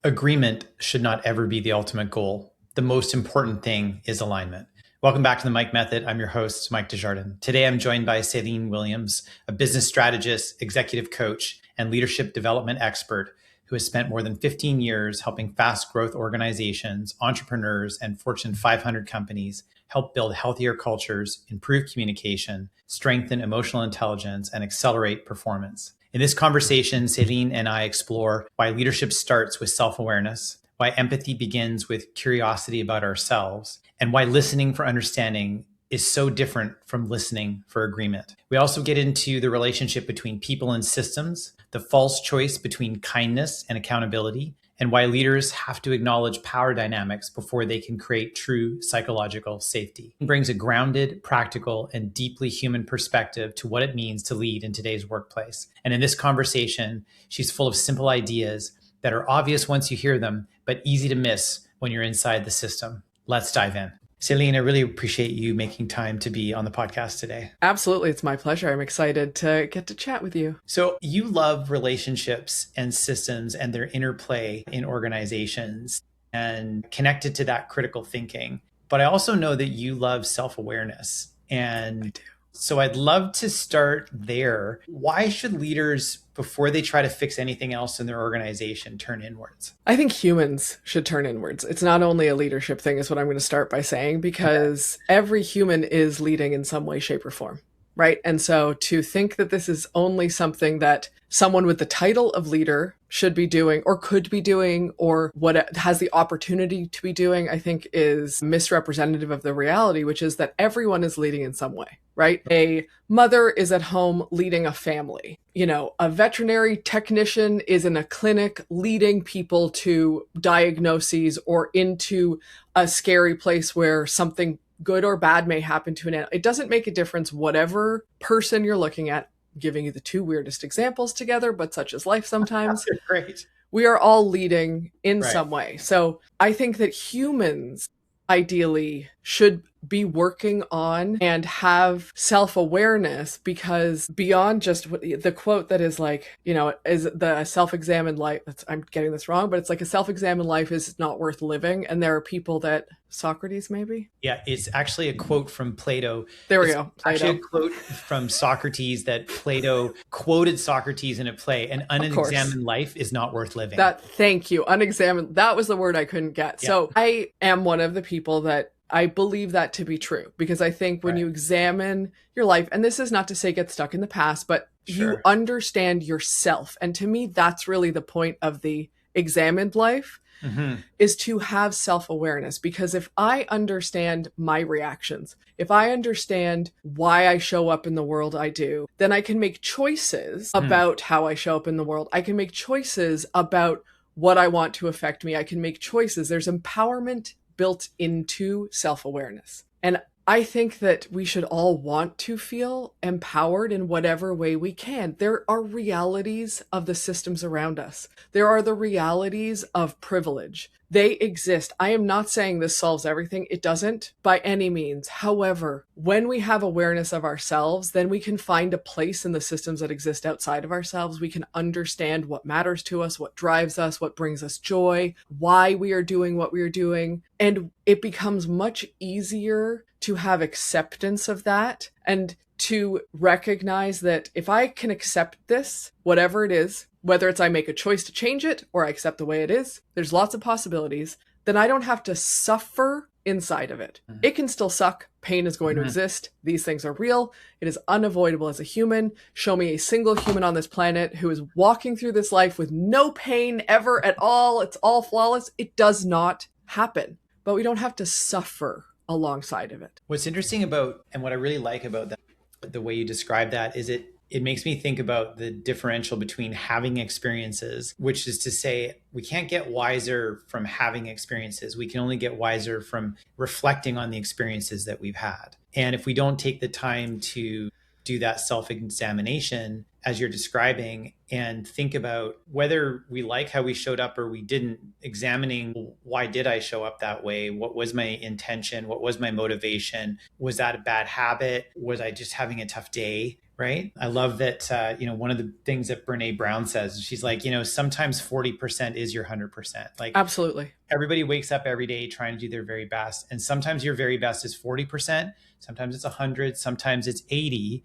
Agreement should not ever be the ultimate goal. The most important thing is alignment. Welcome back to the Mike Method. I'm your host, Mike Desjardins. Today, I'm joined by Céline Williams, a business strategist, executive coach, and leadership development expert who has spent more than 15 years helping fast growth organizations, entrepreneurs, and Fortune 500 companies help build healthier cultures, improve communication, strengthen emotional intelligence, and accelerate performance. In this conversation, Céline and I explore why leadership starts with self-awareness, why empathy begins with curiosity about ourselves, and why listening for understanding is so different from listening for agreement. We also get into the relationship between people and systems, the false choice between kindness and accountability, and why leaders have to acknowledge power dynamics before they can create true psychological safety. It brings a grounded, practical, and deeply human perspective to what it means to lead in today's workplace. And in this conversation, she's full of simple ideas that are obvious once you hear them, but easy to miss when you're inside the system. Let's dive in. Céline, I really appreciate you making time to be on the podcast today. Absolutely. It's my pleasure. I'm excited to get to chat with you. So you love relationships and systems and their interplay in organizations and connected to that critical thinking. But I also know that you love self-awareness. And I do. So I'd love to start there. Why should leaders, before they try to fix anything else in their organization, turn inwards? I think humans should turn inwards. It's not only a leadership thing, is what I'm going to start by saying, because every human is leading in some way, shape, or form, right? And so to think that this is only something that someone with the title of leader should be doing or could be doing or what it has the opportunity to be doing, I think is misrepresentative of the reality, which is that everyone is leading in some way, right? A mother is at home leading a family. You know, a veterinary technician is in a clinic leading people to diagnoses or into a scary place where something good or bad may happen to an animal. It doesn't make a difference whatever person you're looking at. Giving you the two weirdest examples together, but such is life sometimes. Great. We are all leading in some way. So I think that humans ideally should be working on and have self-awareness, because beyond just the quote that is like, you know, is the self-examined life, I'm getting this wrong, but it's like a self-examined life is not worth living. And there are people that, Socrates maybe? Yeah, it's actually a quote from Plato. There we go. Plato. Actually a quote from Socrates that Plato quoted Socrates in a play. An unexamined life is not worth living. Thank you. Unexamined. That was the word I couldn't get. Yeah. So I am one of the people that I believe that to be true, because I think when you examine your life, and this is not to say get stuck in the past, but you understand yourself. And to me, that's really the point of the examined life. Is to have self-awareness. Because if I understand my reactions, if I understand why I show up in the world I do, then I can make choices about how I show up in the world. I can make choices about what I want to affect me. I can make choices. There's empowerment built into self-awareness. And I think that we should all want to feel empowered in whatever way we can. There are realities of the systems around us. There are the realities of privilege. They exist. I am not saying this solves everything. It doesn't by any means. However, when we have awareness of ourselves, then we can find a place in the systems that exist outside of ourselves. We can understand what matters to us, what drives us, what brings us joy, why we are doing what we are doing. And it becomes much easier to have acceptance of that and to recognize that if I can accept this, whatever it is, whether it's I make a choice to change it or I accept the way it is, there's lots of possibilities, then I don't have to suffer inside of it. It can still suck. Pain is going to exist. These things are real. It is unavoidable as a human. Show me a single human on this planet who is walking through this life with no pain ever at all. It's all flawless. It does not happen. But we don't have to suffer alongside of it. What's interesting about, and what I really like about that, the way you describe that, is it makes me think about the differential between having experiences, which is to say, we can't get wiser from having experiences. We can only get wiser from reflecting on the experiences that we've had. And if we don't take the time to do that self-examination, as you're describing, and think about whether we like how we showed up or we didn't, examining why did I show up that way? What was my intention? What was my motivation? Was that a bad habit? Was I just having a tough day? right? I love that, one of the things that Brene Brown says, she's like, sometimes 40% is your 100%. Like, Absolutely. everybody wakes up every day trying to do their very best. And sometimes your very best is 40%. Sometimes it's 100, sometimes it's 80.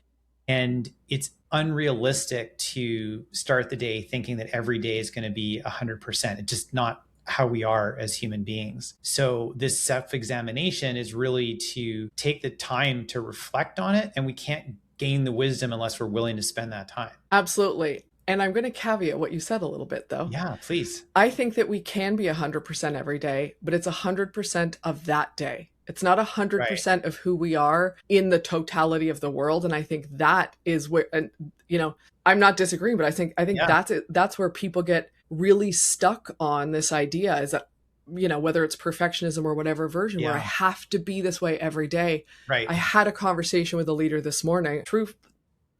And it's unrealistic to start the day thinking that every day is going to be 100%. It's just not how we are as human beings. So this self-examination is really to take the time to reflect on it. And we can't gain the wisdom unless we're willing to spend that time. Absolutely. And I'm going to caveat what you said a little bit, though. Yeah, please. I think that we can be 100% every day, but it's 100% of that day. It's not 100% of who we are in the totality of the world. And I think that is where, and I'm not disagreeing, but I think that's it. That's where people get really stuck on this idea, is that, whether it's perfectionism or whatever version, where I have to be this way every day. Right. I had a conversation with a leader this morning.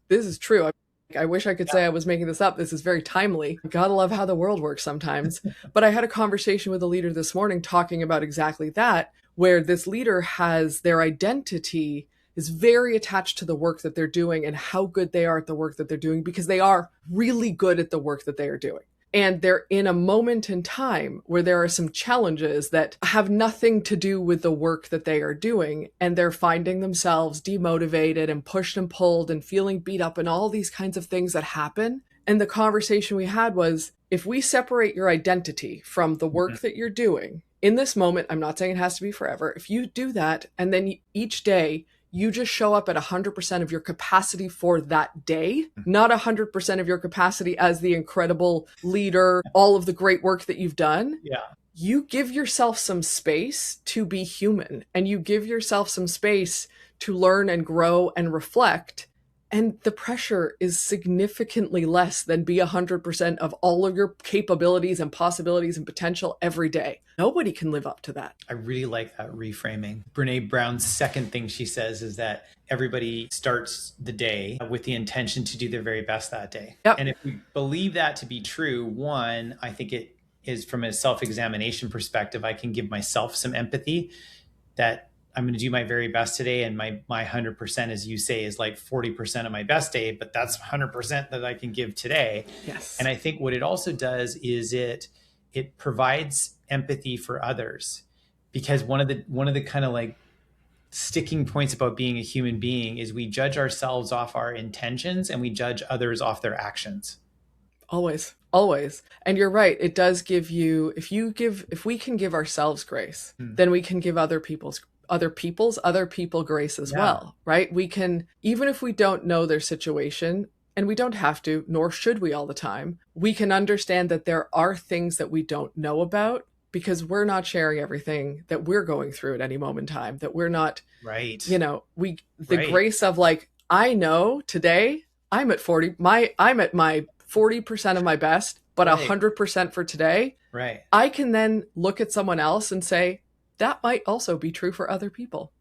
This is true. I wish I could say I was making this up. This is very timely. Gotta love how the world works sometimes. But I had a conversation with a leader this morning talking about exactly that, where this leader has their identity is very attached to the work that they're doing and how good they are at the work that they're doing, because they are really good at the work that they are doing. And they're in a moment in time where there are some challenges that have nothing to do with the work that they are doing. And they're finding themselves demotivated and pushed and pulled and feeling beat up and all these kinds of things that happen. And the conversation we had was, if we separate your identity from the work that you're doing in this moment, I'm not saying it has to be forever. If you do that, and then each day you just show up at 100% of your capacity for that day, not 100% of your capacity as the incredible leader, all of the great work that you've done. Yeah. You give yourself some space to be human, and you give yourself some space to learn and grow and reflect. And the pressure is significantly less than be 100% of all of your capabilities and possibilities and potential every day. Nobody can live up to that. I really like that reframing. Brene Brown's second thing she says is that everybody starts the day with the intention to do their very best that day. Yep. And if we believe that to be true, one, I think it is, from a self-examination perspective, I can give myself some empathy that I'm going to do my very best today. And my 100%, as you say, is like 40% of my best day, but that's 100% that I can give today. Yes. And I think what it also does is it provides empathy for others, because one of the kind of like sticking points about being a human being is we judge ourselves off our intentions and we judge others off their actions. Always. And you're right. It does give you, if we can give ourselves grace, then we can give other people grace as well, right? We can, even if we don't know their situation, and we don't have to, nor should we all the time, we can understand that there are things that we don't know about, because we're not sharing everything that we're going through at any moment in time, that we're not, grace of like, I know today I'm at 40, I'm at my 40% of my best, but 100% for today. Right. I can then look at someone else and say, that might also be true for other people.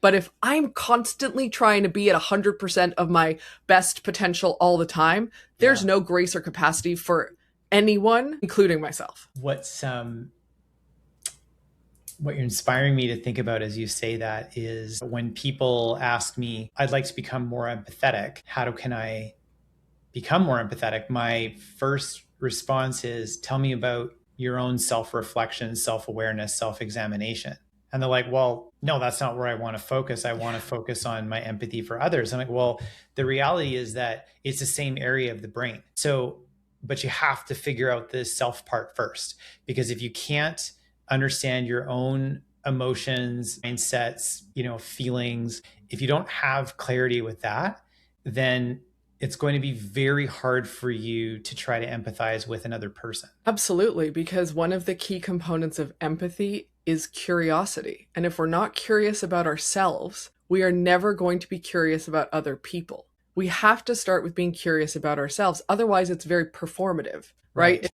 But if I'm constantly trying to be at 100% of my best potential all the time, there's no grace or capacity for anyone, including myself. What you're inspiring me to think about as you say that is, when people ask me, I'd like to become more empathetic. How can I become more empathetic? My first response is, tell me about your own self-reflection, self-awareness, self-examination. And they're like, well, no, that's not where I want to focus. I want to focus on my empathy for others. I'm like, well, the reality is that it's the same area of the brain. So, but you have to figure out the self part first, because if you can't understand your own emotions, mindsets, feelings, if you don't have clarity with that, then it's going to be very hard for you to try to empathize with another person. Absolutely, because one of the key components of empathy is curiosity. And if we're not curious about ourselves, we are never going to be curious about other people. We have to start with being curious about ourselves. Otherwise, it's very performative, right?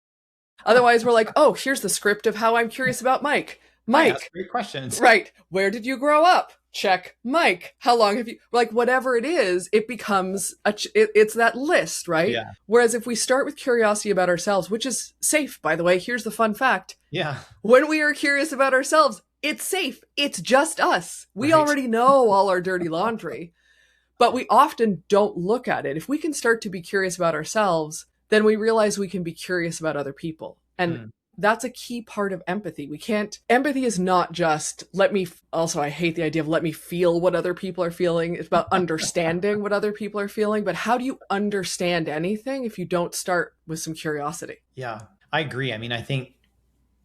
Otherwise, we're like, oh, here's the script of how I'm curious about Mike. Mike, great questions. Right. Where did you grow up? Check. Mike, how long have you, like, whatever it is, it becomes, it's that list, right? Yeah. Whereas if we start with curiosity about ourselves, which is safe, by the way, here's the fun fact. Yeah. When we are curious about ourselves, it's safe. It's just us. We already know all our dirty laundry. But we often don't look at it. If we can start to be curious about ourselves, then we realize we can be curious about other people. And that's a key part of empathy. Empathy is not just I hate the idea of let me feel what other people are feeling. It's about understanding what other people are feeling. But how do you understand anything if you don't start with some curiosity? Yeah, I agree. I mean, I think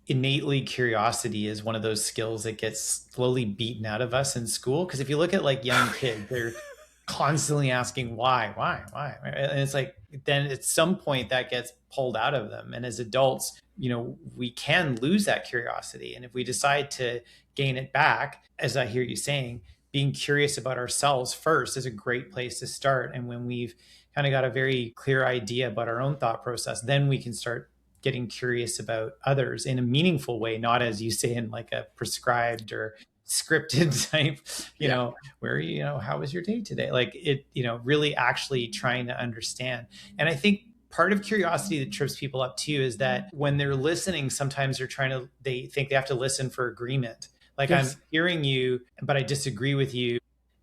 innately curiosity is one of those skills that gets slowly beaten out of us in school. Because if you look at like young kids, they're constantly asking why, and it's like, then at some point that gets pulled out of them. And as adults, we can lose that curiosity. And if we decide to gain it back, as I hear you saying, being curious about ourselves first is a great place to start. And when we've kind of got a very clear idea about our own thought process, then we can start getting curious about others in a meaningful way, not as you say in like a prescribed or scripted type, where, how was your day today? Like it, really actually trying to understand. And I think part of curiosity that trips people up too is that when they're listening, sometimes they think they have to listen for agreement. Like, yes, I'm hearing you, but I disagree with you.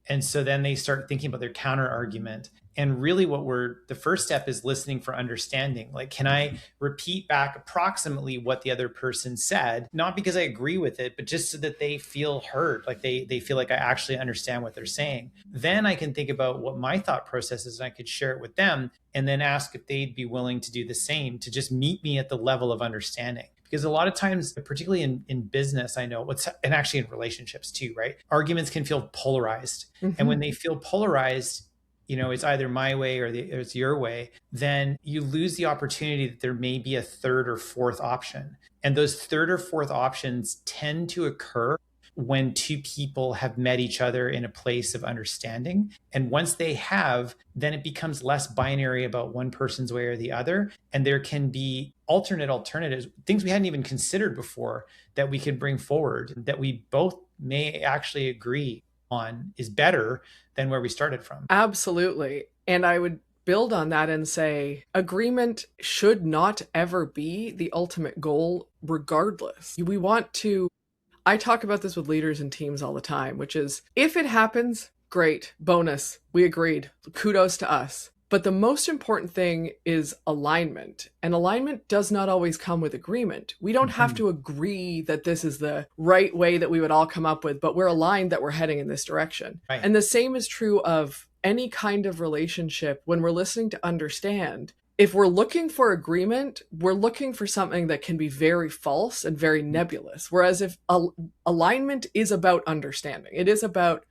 And so then they start thinking about their counter argument. And really the first step is listening for understanding. Like, can I repeat back approximately what the other person said? Not because I agree with it, but just so that they feel heard. Like they feel like I actually understand what they're saying. Then I can think about what my thought process is and I could share it with them and then ask if they'd be willing to do the same, to just meet me at the level of understanding. Because a lot of times, particularly in business, I know and actually in relationships too, right? Arguments can feel polarized. Mm-hmm. And when they feel polarized, it's either my way or it's your way, then you lose the opportunity that there may be a third or fourth option. And those third or fourth options tend to occur when two people have met each other in a place of understanding. And once they have, then it becomes less binary about one person's way or the other. And there can be alternatives, things we hadn't even considered before that we could bring forward that we both may actually agree on is better than where we started from. Absolutely. And I would build on that and say agreement should not ever be the ultimate goal, regardless. I talk about this with leaders and teams all the time, which is if it happens, great, bonus, we agreed, kudos to us. But the most important thing is alignment. And alignment does not always come with agreement. We don't have to agree that this is the right way that we would all come up with, but we're aligned that we're heading in this direction. Right. And the same is true of any kind of relationship when we're listening to understand. If we're looking for agreement, we're looking for something that can be very false and very nebulous. Whereas if alignment is about understanding, it is about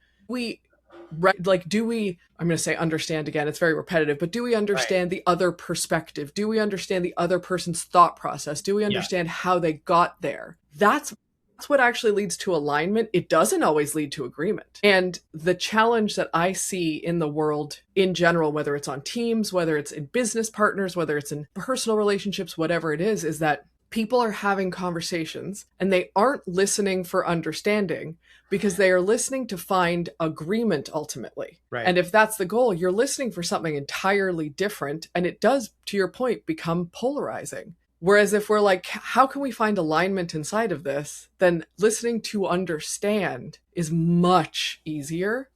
I'm going to say understand again, it's very repetitive, but do we understand the other perspective? Do we understand the other person's thought process? Do we understand how they got there? That's what actually leads to alignment. It doesn't always lead to agreement. And the challenge that I see in the world in general, whether it's on teams, whether it's in business partners, whether it's in personal relationships, whatever it is that people are having conversations and they aren't listening for understanding because they are listening to find agreement ultimately. Right. And if that's the goal, you're listening for something entirely different. And it does, to your point, become polarizing. Whereas if we're like, how can we find alignment inside of this? Then listening to understand is much easier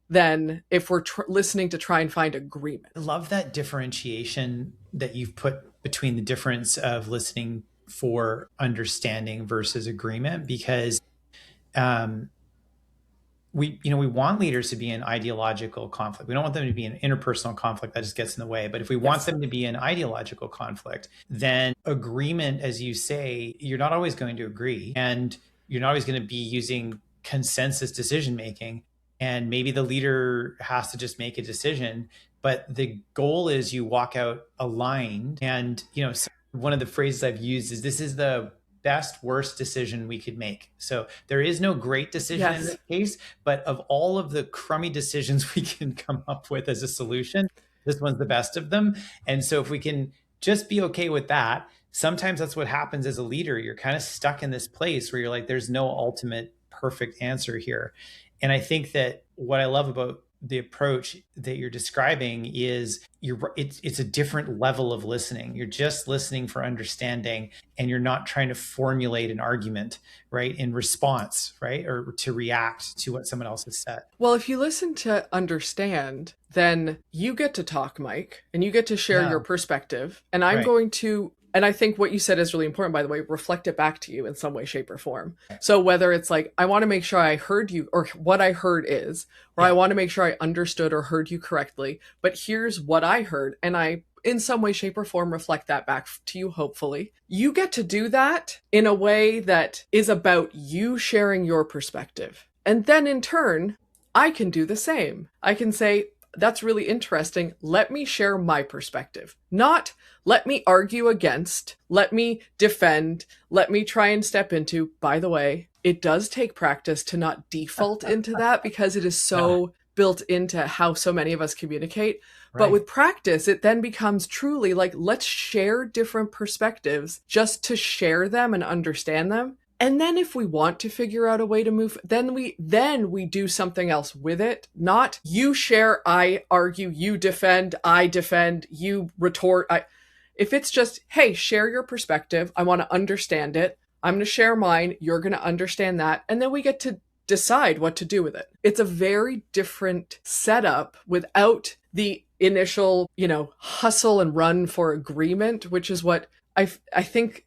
than if we're listening to try and find agreement. I love that differentiation that you've put between the difference of listening for understanding versus agreement, because we want leaders to be in ideological conflict. We don't want them to be in interpersonal conflict that just gets in the way. But if we want them to be in ideological conflict, then agreement, as you say, you're not always going to agree, and you're not always going to be using consensus decision making. And maybe the leader has to just make a decision, but the goal is you walk out aligned. And, one of the phrases I've used is this is the best, worst decision we could make. So there is no great decision in this case, but of all of the crummy decisions we can come up with as a solution, this one's the best of them. And so if we can just be okay with that, sometimes that's what happens as a leader. You're kind of stuck in this place where you're like, there's no ultimate perfect answer here. And I think that what I love about the approach that you're describing is it's a different level of listening. You're just listening for understanding, and you're not trying to formulate an argument, right, in response, right, or to react to what someone else has said. Well, if you listen to understand, then you get to talk, Mike, and you get to share your perspective. And I'm going to, and I think what you said is really important, by the way, reflect it back to you in some way, shape, or form. So whether it's like, I want to make sure I heard you, or what I heard is, or I want to make sure I understood or heard you correctly, but here's what I heard. And I, in some way, shape, or form, reflect that back to you, hopefully. You get to do that in a way that is about you sharing your perspective. And then in turn, I can do the same. I can say, that's really interesting. Let me share my perspective. Not let me argue against, let me defend, let me try and step into. By the way, it does take practice to not default into that because it is so built into how so many of us communicate. But with practice, it then becomes truly like, let's share different perspectives just to share them and understand them. And then if we want to figure out a way to move, then we do something else with it. Not you share, I argue, you defend, I defend, you retort. If it's just, hey, share your perspective. I want to understand it. I'm going to share mine. You're going to understand that. And then we get to decide what to do with it. It's a very different setup without the initial, hustle and run for agreement, which is what I think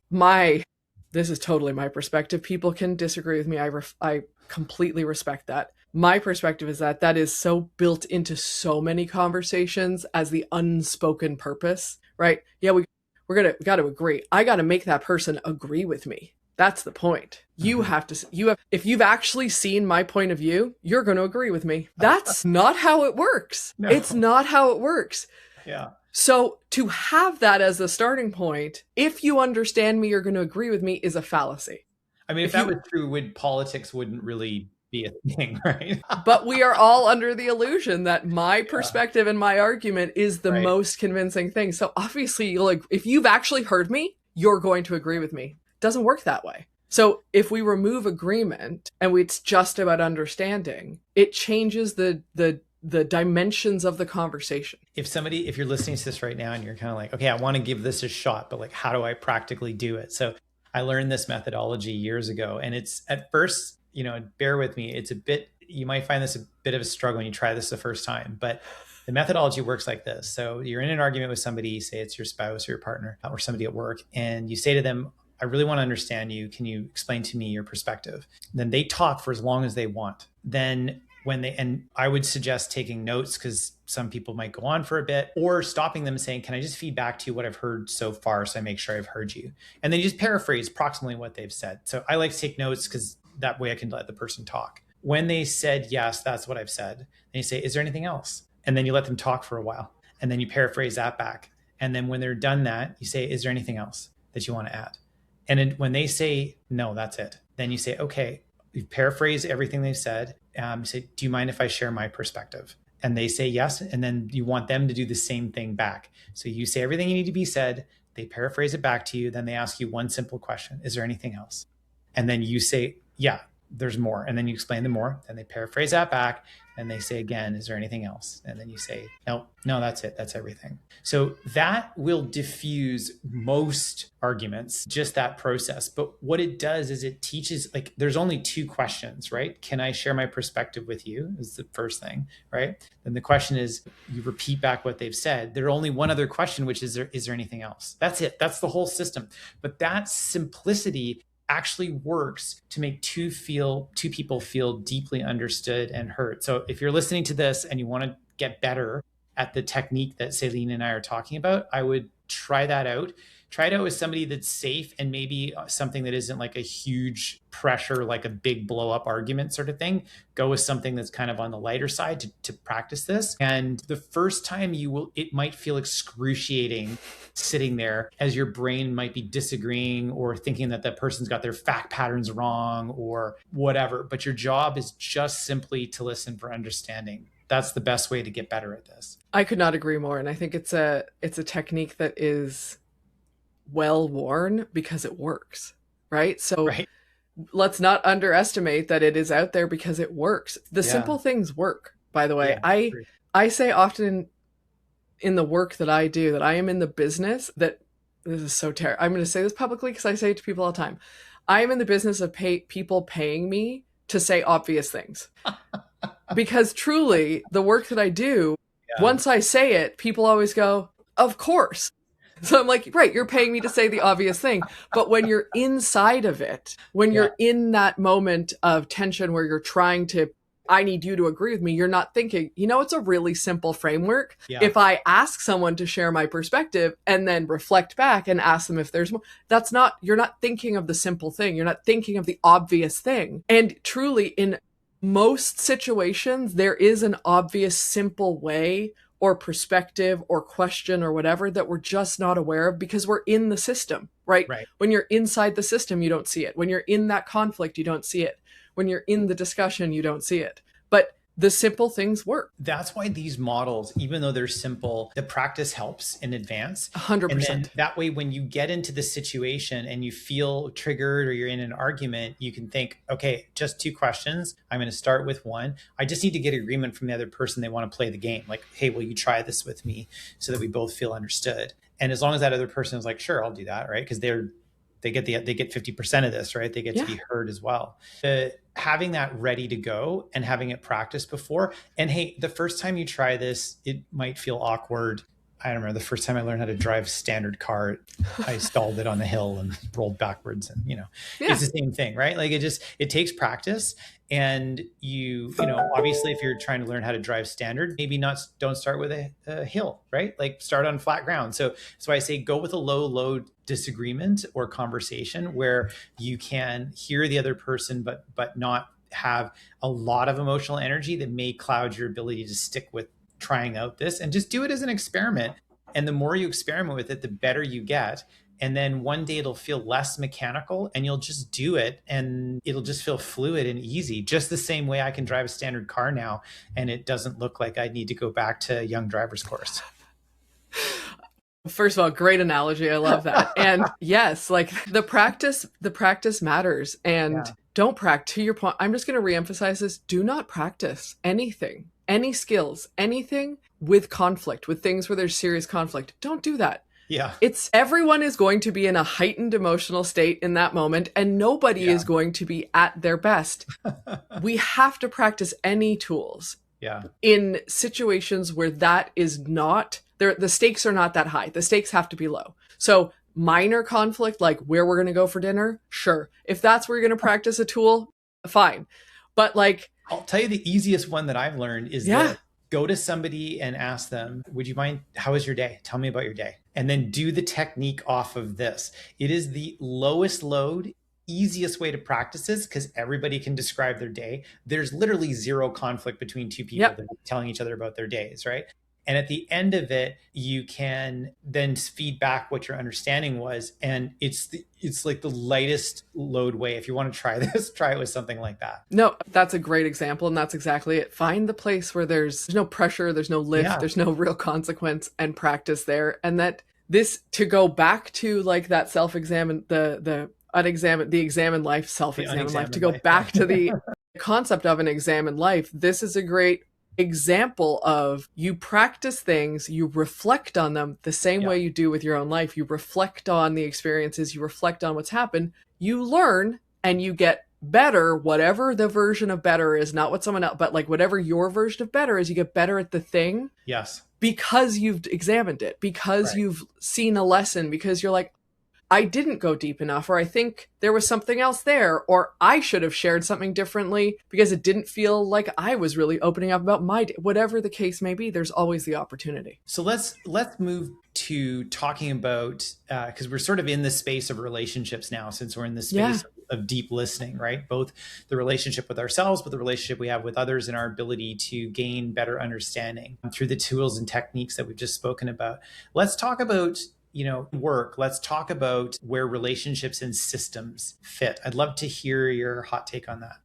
this is totally my perspective. People can disagree with me. I completely respect that. My perspective is that is so built into so many conversations as the unspoken purpose, right? Yeah, we got to agree. I got to make that person agree with me. That's the point. If you've actually seen my point of view, you're going to agree with me. That's not how it works. No. It's not how it works. Yeah. So to have that as the starting point, if you understand me, you're going to agree with me, is a fallacy. I mean, if that was true, politics wouldn't really be a thing, right? But we are all under the illusion that my perspective and my argument is the most convincing thing. So obviously, if you've actually heard me, you're going to agree with me. It doesn't work that way. So if we remove agreement and it's just about understanding, it changes the dimensions of the conversation. If you're listening to this right now and you're kind of like, okay, I want to give this a shot, but how do I practically do it? So I learned this methodology years ago, and it's at first, bear with me. You might find this a bit of a struggle when you try this the first time, but the methodology works like this. So you're in an argument with somebody, say it's your spouse or your partner or somebody at work, and you say to them, I really want to understand you. Can you explain to me your perspective? Then they talk for as long as they want. Then and I would suggest taking notes because some people might go on for a bit, or stopping them and saying, can I just feed back to you what I've heard so far so I make sure I've heard you? And then you just paraphrase approximately what they've said. So I like to take notes because that way I can let the person talk. When they said, yes, that's what I've said, then you say, is there anything else? And then you let them talk for a while. And then you paraphrase that back. And then when they're done that, you say, is there anything else that you want to add? And then when they say, no, that's it, then you say, okay, you paraphrase everything they've said. Say, do you mind if I share my perspective? And they say yes. And then you want them to do the same thing back. So you say everything you need to be said. They paraphrase it back to you. Then they ask you one simple question. Is there anything else? And then you say, yeah, there's more. And then you explain the more. And they paraphrase that back. And they say again, is there anything else? And then you say, no, that's it. That's everything. So that will diffuse most arguments, just that process. But what it does is it teaches, there's only two questions, right? Can I share my perspective with you is the first thing, right? Then the question is, you repeat back what they've said. There's only one other question, which is there anything else? That's it. That's the whole system. But that simplicity actually works to make two people feel deeply understood and heard. So if you're listening to this and you want to get better at the technique that Céline and I are talking about, I would try that out. Try it out with somebody that's safe and maybe something that isn't like a huge pressure, like a big blow up argument sort of thing. Go with something that's kind of on the lighter side to practice this. And the first time it might feel excruciating sitting there as your brain might be disagreeing or thinking that person's got their fact patterns wrong or whatever. But your job is just simply to listen for understanding. That's the best way to get better at this. I could not agree more. And I think it's a technique that is well worn because it works, right? So let's not underestimate that it is out there because it works. The simple things work. by the way. I say often in the work that I do that I am in the business that this is so terrible. I'm going to say this publicly because I say it to people all the time. I am in the business of people paying me to say obvious things. Because truly, the work that I do, once I say it, people always go, of course. So I'm like, right, you're paying me to say the obvious thing. But when you're inside of it, when you're in that moment of tension where you're trying to, I need you to agree with me, you're not thinking, it's a really simple framework. Yeah. If I ask someone to share my perspective and then reflect back and ask them if there's more, you're not thinking of the simple thing. You're not thinking of the obvious thing. And truly, in most situations, there is an obvious, simple way or perspective or question or whatever that we're just not aware of because we're in the system, right? When you're inside the system, you don't see it. When you're in that conflict, you don't see it. When you're in the discussion, you don't see it. But the simple things work. That's why these models, even though they're simple, the practice helps in advance. 100%. And then that way, when you get into the situation and you feel triggered or you're in an argument, you can think, okay, just 2 questions. I'm going to start with one. I just need to get agreement from the other person. They want to play the game. Like, hey, will you try this with me so that we both feel understood? And as long as that other person is like, sure, I'll do that, right? Because they get 50% of this, right? They get to be heard as well. Having that ready to go and having it practiced before. And hey, the first time you try this, it might feel awkward. I don't remember the first time I learned how to drive a standard car, I stalled it on the hill and rolled backwards. And, it's the same thing, right? Like it takes practice. And obviously if you're trying to learn how to drive standard, maybe don't start with a hill, right? Like start on flat ground. So that's why I say go with a low load disagreement or conversation where you can hear the other person, but not have a lot of emotional energy that may cloud your ability to stick with trying out this, and just do it as an experiment. And the more you experiment with it, the better you get. And then one day it'll feel less mechanical and you'll just do it and it'll just feel fluid and easy, just the same way I can drive a standard car now. And it doesn't look like I need to go back to a young driver's course. First of all, great analogy. I love that. And yes, like the practice matters. And don't practice. To your point, I'm just going to reemphasize this. Do not practice anything, any skills, anything with conflict, with things where there's serious conflict. Don't do that. Yeah. Everyone is going to be in a heightened emotional state in that moment, and nobody is going to be at their best. We have to practice any tools in situations where that is not there. The stakes are not that high. The stakes have to be low. So minor conflict, like where we're going to go for dinner. Sure. If that's where you're going to practice a tool, fine. But like, I'll tell you the easiest one that I've learned is that go to somebody and ask them, would you mind, how was your day? Tell me about your day. And then do the technique off of this. It is the lowest load, easiest way to practice this because everybody can describe their day. There's literally zero conflict between two people that are telling each other about their days, right? And at the end of it, you can then feed back what your understanding was. And it's like the lightest load way. If you want to try this, try it with something like that. No, that's a great example. And that's exactly it. Find the place where there's no pressure, there's no lift, there's no real consequence, and practice there. And that this, to go back to like that self-examine, the examined life, self-examined life, to go back to the concept of an examined life, this is a great example of you practice things, you reflect on them the same way you do with your own life. You reflect on the experiences, you reflect on what's happened, you learn, and you get better, whatever the version of better is, not what someone else, but like whatever your version of better is, you get better at the thing. Yes. Because you've examined it, because you've seen a lesson, because you're like, I didn't go deep enough, or I think there was something else there, or I should have shared something differently because it didn't feel like I was really opening up about my day. Whatever the case may be, there's always the opportunity. So let's move to talking about, because we're sort of in the space of relationships now, since we're in the space of deep listening, right? Both the relationship with ourselves, but the relationship we have with others, and our ability to gain better understanding through the tools and techniques that we've just spoken about. Let's talk about work. Let's talk about where relationships and systems fit. I'd love to hear your hot take on that.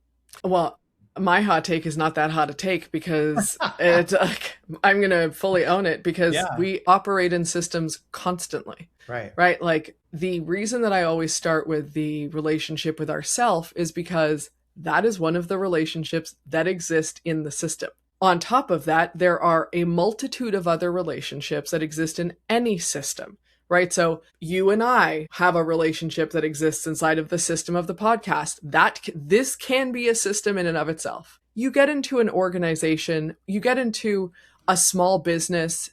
Well, my hot take is not that hot a take because it's like, I'm going to fully own it because we operate in systems constantly. Right. Like the reason that I always start with the relationship with ourself is because that is one of the relationships that exist in the system. on top of that, there are a multitude of other relationships that exist in any system, right? So you and I have a relationship that exists inside of the system of the podcast. This can be a system in and of itself. You get into an organization, you get into a small business,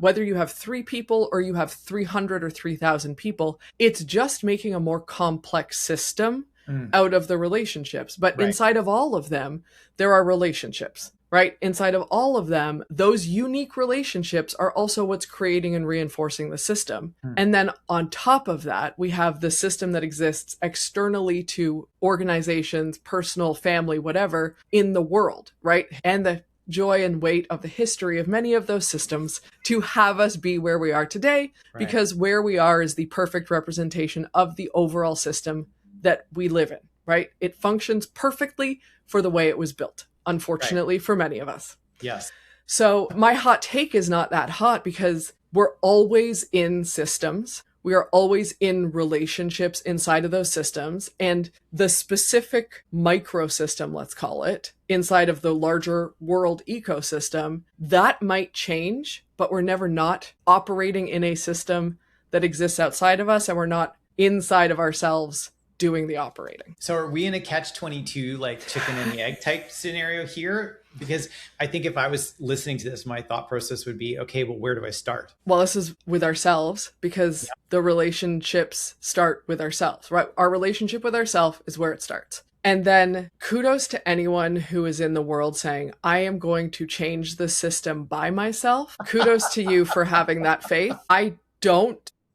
whether you have 3 people or you have 300 or 3,000 people, it's just making a more complex system out of the relationships. But inside of all of them, there are relationships, right? Inside of all of them, those unique relationships are also what's creating and reinforcing the system. And then on top of that, we have the system that exists externally to organizations, personal, family, whatever, in the world, right? And the joy and weight of the history of many of those systems to have us be where we are today, because where we are is the perfect representation of the overall system that we live in, right? It functions perfectly for the way it was built, unfortunately, for many of us. Yes. So my hot take is not that hot because we're always in systems. We are always in relationships inside of those systems, and the specific microsystem, let's call it, inside of the larger world ecosystem, that might change, but we're never not operating in a system that exists outside of us, and we're not inside of ourselves doing the operating. So are we in a catch-22, like chicken and the egg type scenario here? Because I think if I was listening to this, my thought process would be, okay, well, where do I start? Well, this is with ourselves, because the relationships start with ourselves, right? Our relationship with ourselves is where it starts. And then kudos to anyone who is in the world saying, I am going to change the system by myself. Kudos to you for having that faith.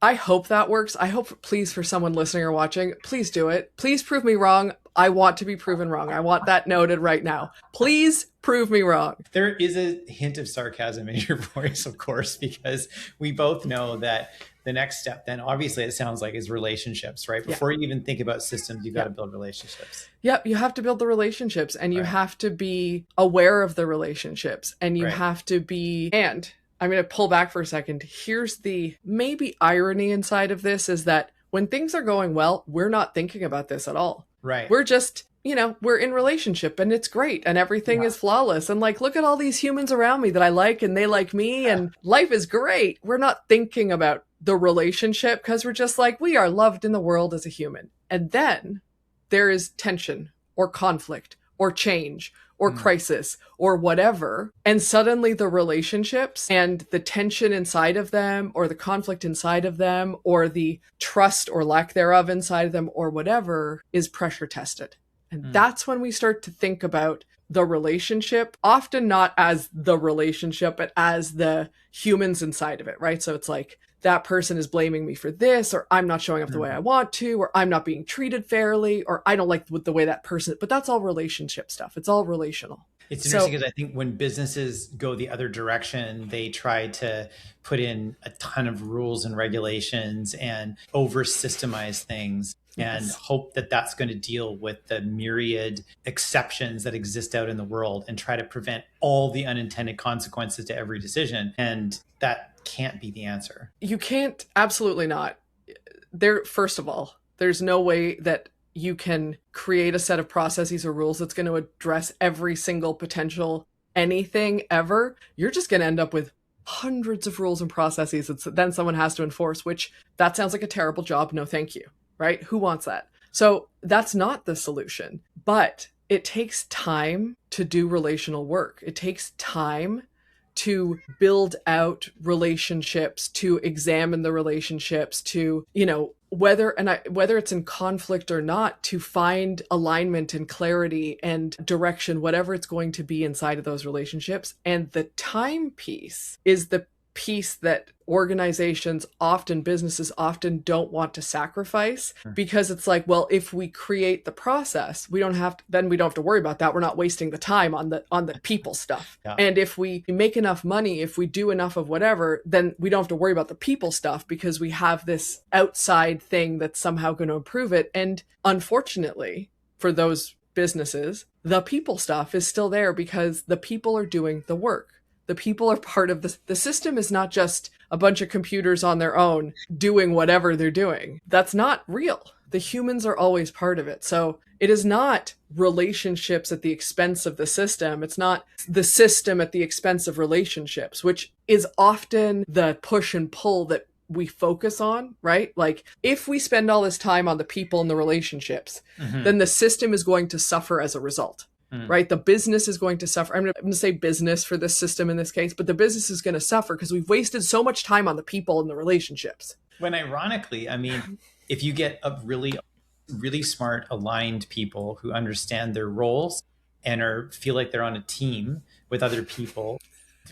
I hope that works. I hope, please, for someone listening or watching, please do it. Please prove me wrong. I want to be proven wrong. I want that noted right now. Please prove me wrong. There is a hint of sarcasm in your voice, of course, because we both know that the next step, then obviously it sounds like, is relationships, right? Before you even think about systems, you've got to build relationships. Yep. You have to build the relationships, and you have to be aware of the relationships, and you have to be, and I'm going to pull back for a second. Here's the maybe irony inside of this, is that when things are going well, we're not thinking about this at all. Right. We're just, we're in relationship and it's great and everything is flawless. And like, look at all these humans around me that I like and they like me and life is great. We're not thinking about the relationship because we're just like, we are loved in the world as a human. And then there is tension or conflict or change or crisis or whatever. And suddenly the relationships and the tension inside of them, or the conflict inside of them, or the trust or lack thereof inside of them, or whatever, is pressure tested. And that's when we start to think about the relationship, often not as the relationship, but as the humans inside of it, right? So it's like, that person is blaming me for this, or I'm not showing up the way I want to, or I'm not being treated fairly, or I don't like the way that person, but that's all relationship stuff. It's all relational. It's interesting because I think when businesses go the other direction, they try to put in a ton of rules and regulations and over systemize things and hope that that's going to deal with the myriad exceptions that exist out in the world and try to prevent all the unintended consequences to every decision. And that can't be the answer. You can't, absolutely not. First of all, there's no way that you can create a set of processes or rules that's going to address every single potential anything ever. You're just going to end up with hundreds of rules and processes that then someone has to enforce, which that sounds like a terrible job. No, thank you. Right? Who wants that? So that's not the solution, but it takes time to do relational work. It takes time to build out relationships, to examine the relationships, to, whether it's in conflict or not, to find alignment and clarity and direction, whatever it's going to be inside of those relationships. And the time piece is the piece that organizations often, businesses often don't want to sacrifice, because it's like, well, if we create the process, we don't have to worry about that. We're not wasting the time on the people stuff. Yeah. And if we make enough money, if we do enough of whatever, then we don't have to worry about the people stuff because we have this outside thing that's somehow going to improve it. And unfortunately for those businesses, the people stuff is still there because the people are doing the work. The people are part of the system is not just a bunch of computers on their own doing whatever they're doing. That's not real. the humans are always part of it. So it is not relationships at the expense of the system. It's not the system at the expense of relationships, which is often the push and pull that we focus on, right? Like if we spend all this time on the people and the relationships, then the system is going to suffer as a result, right? The business is going to suffer. I'm going to say business for this system in this case, but the business is going to suffer because we've wasted so much time on the people and the relationships. When ironically, I mean, if you get a really, really smart, aligned people who understand their roles and feel like they're on a team with other people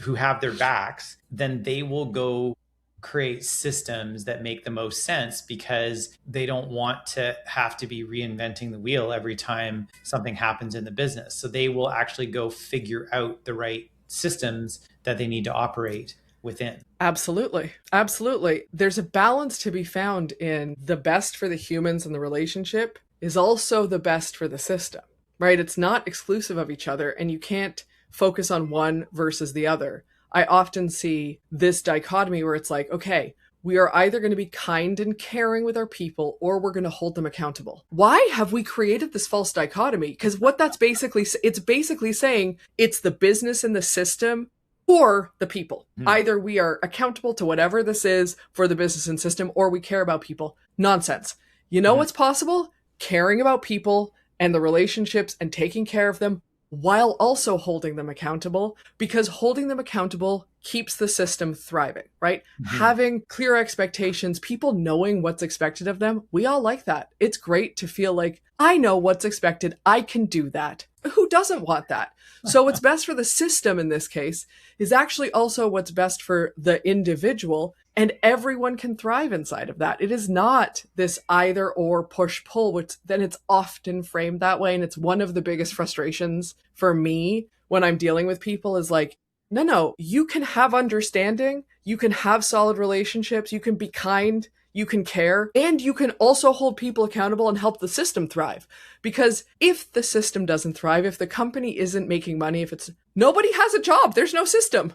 who have their backs, then they will go create systems that make the most sense because they don't want to have to be reinventing the wheel every time something happens in the business. So they will actually go figure out the right systems that they need to operate within. Absolutely. Absolutely. There's a balance to be found in the best for the humans and the relationship is also the best for the system, right? It's not exclusive of each other, and you can't focus on one versus the other. I often see this dichotomy where it's like, okay, we are either going to be kind and caring with our people or we're going to hold them accountable. Why have we created this false dichotomy? Because what that's basically, it's basically saying it's the business and the system or the people. Either we are accountable to whatever this is for the business and system, or we care about people. Nonsense. You know what's possible? Caring about people and the relationships and taking care of them while also holding them accountable, because holding them accountable keeps the system thriving, right? Having clear expectations, people knowing what's expected of them, we all like that. It's great to feel like, I know what's expected, I can do that. Who doesn't want that? So what's best for the system in this case is actually also what's best for the individual, and everyone can thrive inside of that. It is not this either or push pull, which then it's often framed that way. And it's one of the biggest frustrations for me when I'm dealing with people is like, no, you can have understanding, you can have solid relationships, you can be kind, you can care, and you can also hold people accountable and help the system thrive. Because if the system doesn't thrive, if the company isn't making money, if it's nobody has a job, there's no system.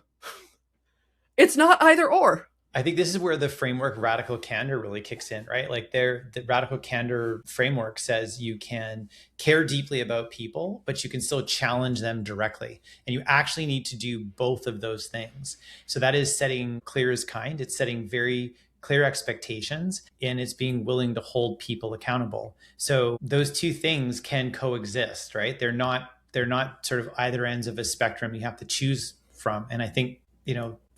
It's not either or. I think this is where the framework radical candor really kicks in, right? Like the radical candor framework says you can care deeply about people, but you can still challenge them directly. And you actually need to do both of those things. So that is setting clear as kind. It's setting very clear expectations, and it's being willing to hold people accountable. So those two things can coexist, right? They're not sort of either ends of a spectrum you have to choose from. And I think,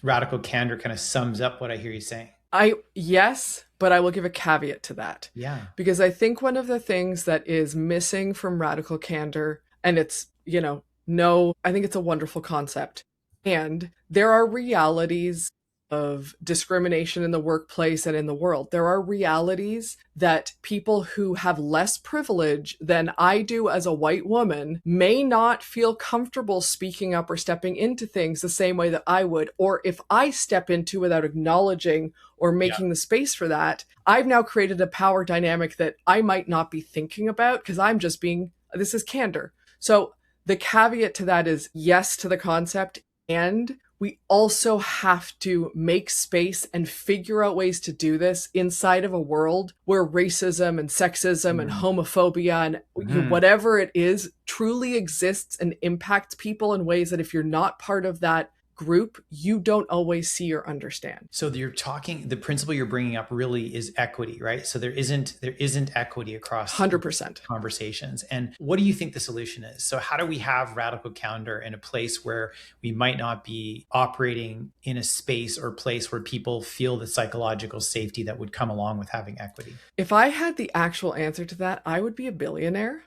radical candor kind of sums up what I hear you saying. Yes, but I will give a caveat to that. Yeah. Because I think one of the things that is missing from radical candor, and it's, I think it's a wonderful concept. And there are realities of discrimination in the workplace and in the world. There are realities that people who have less privilege than I do as a white woman may not feel comfortable speaking up or stepping into things the same way that I would. Or if I step into without acknowledging or making the space for that, I've now created a power dynamic that I might not be thinking about because I'm just this is candor. So the caveat to that is yes to the concept, and we also have to make space and figure out ways to do this inside of a world where racism and sexism and homophobia and whatever it is truly exists and impacts people in ways that if you're not part of that group, you don't always see or understand. So the principle you're bringing up really is equity, right? So there isn't equity across 100% conversations. And what do you think the solution is? So how do we have radical candor in a place where we might not be operating in a space or place where people feel the psychological safety that would come along with having equity? If I had the actual answer to that, I would be a billionaire.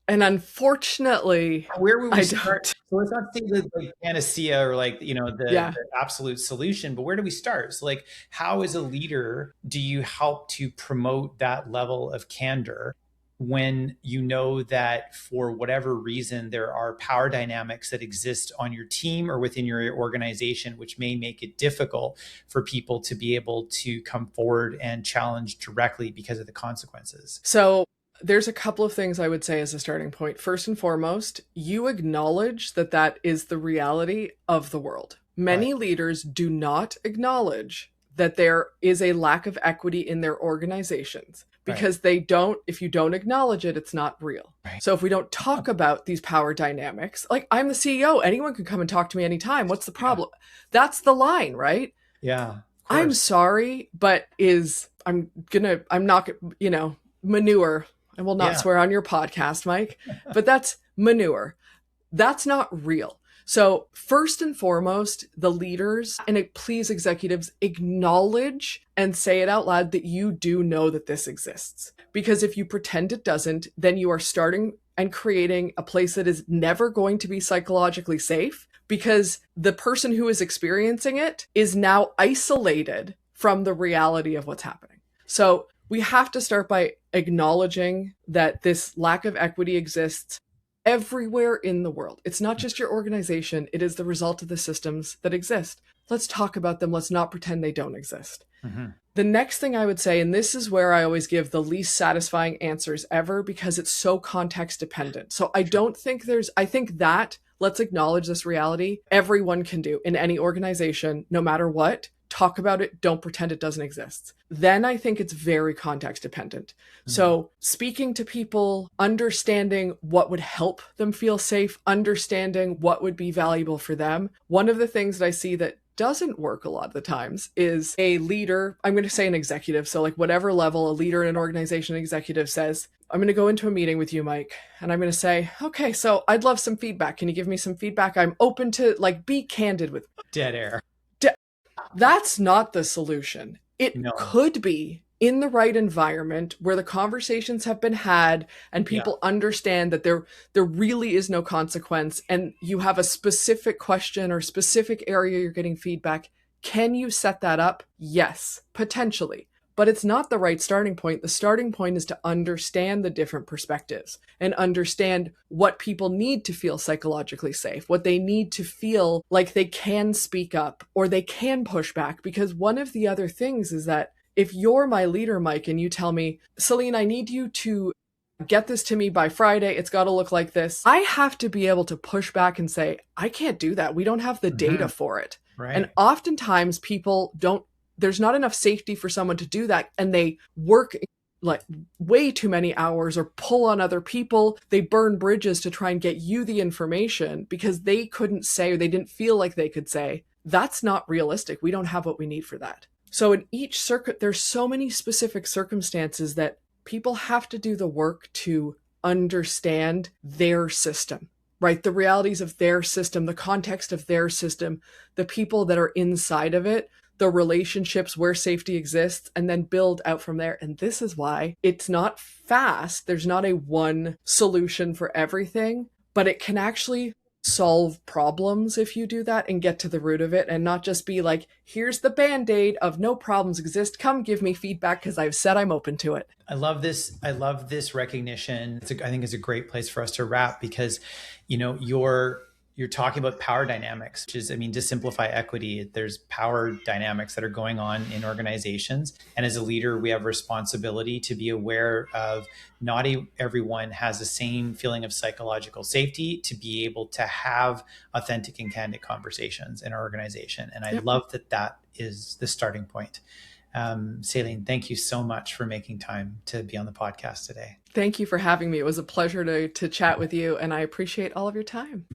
And unfortunately, where would we start? So let's not say the panacea or the absolute solution, but where do we start? So how as a leader do you help to promote that level of candor when you know that for whatever reason, there are power dynamics that exist on your team or within your organization, which may make it difficult for people to be able to come forward and challenge directly because of the consequences? So there's a couple of things I would say as a starting point. First and foremost, you acknowledge that is the reality of the world. Many leaders do not acknowledge that there is a lack of equity in their organizations because if you don't acknowledge it, it's not real. Right. So if we don't talk about these power dynamics, like I'm the CEO, anyone can come and talk to me anytime. What's the problem? That's the line, right? Yeah. I'm sorry, but I'm not, manure. I will not swear on your podcast, Mike, but that's manure. That's not real. So first and foremost, the leaders and please executives acknowledge and say it out loud that you do know that this exists. Because if you pretend it doesn't, then you are starting and creating a place that is never going to be psychologically safe, because the person who is experiencing it is now isolated from the reality of what's happening. So we have to start by acknowledging that this lack of equity exists everywhere in the world. It's not just your organization. It is the result of the systems that exist. Let's talk about them. Let's not pretend they don't exist. Mm-hmm. The next thing I would say, and this is where I always give the least satisfying answers ever because it's so context dependent. So I think that let's acknowledge this reality. Everyone can do in any organization, no matter what. Talk about it. Don't pretend it doesn't exist. Then I think it's very context dependent. Mm-hmm. So speaking to people, understanding what would help them feel safe, understanding what would be valuable for them. One of the things that I see that doesn't work a lot of the times is a leader, I'm going to say an executive. So like whatever level a leader in an organization, executive says, I'm going to go into a meeting with you, Mike, and I'm going to say, okay, so I'd love some feedback. Can you give me some feedback? I'm open to be candid with dead air. That's not the solution. It could be in the right environment where the conversations have been had and people understand that there really is no consequence and you have a specific question or specific area you're getting feedback. Can you set that up? Yes, potentially. But it's not the right starting point. The starting point is to understand the different perspectives and understand what people need to feel psychologically safe, what they need to feel like they can speak up or they can push back. Because one of the other things is that if you're my leader, Mike, and you tell me, Céline, I need you to get this to me by Friday. It's got to look like this. I have to be able to push back and say, I can't do that. We don't have the data for it. Right. And oftentimes people there's not enough safety for someone to do that. And they work like way too many hours or pull on other people. They burn bridges to try and get you the information because they couldn't say, or they didn't feel like they could say, that's not realistic. We don't have what we need for that. So in each circuit, there's so many specific circumstances that people have to do the work to understand their system, right? The realities of their system, the context of their system, the people that are inside of it, the relationships where safety exists, and then build out from there. And this is why it's not fast. There's not a one solution for everything, but it can actually solve problems if you do that and get to the root of it and not just be like, here's the Band-Aid of no problems exist. Come give me feedback because I've said I'm open to it. I love this. I love this recognition. I think it's a great place for us to wrap because, you're talking about power dynamics, which is, to simplify equity, there's power dynamics that are going on in organizations. And as a leader, we have responsibility to be aware of not everyone has the same feeling of psychological safety to be able to have authentic and candid conversations in our organization. And I love that is the starting point. Céline, thank you so much for making time to be on the podcast today. Thank you for having me. It was a pleasure to chat with you, and I appreciate all of your time.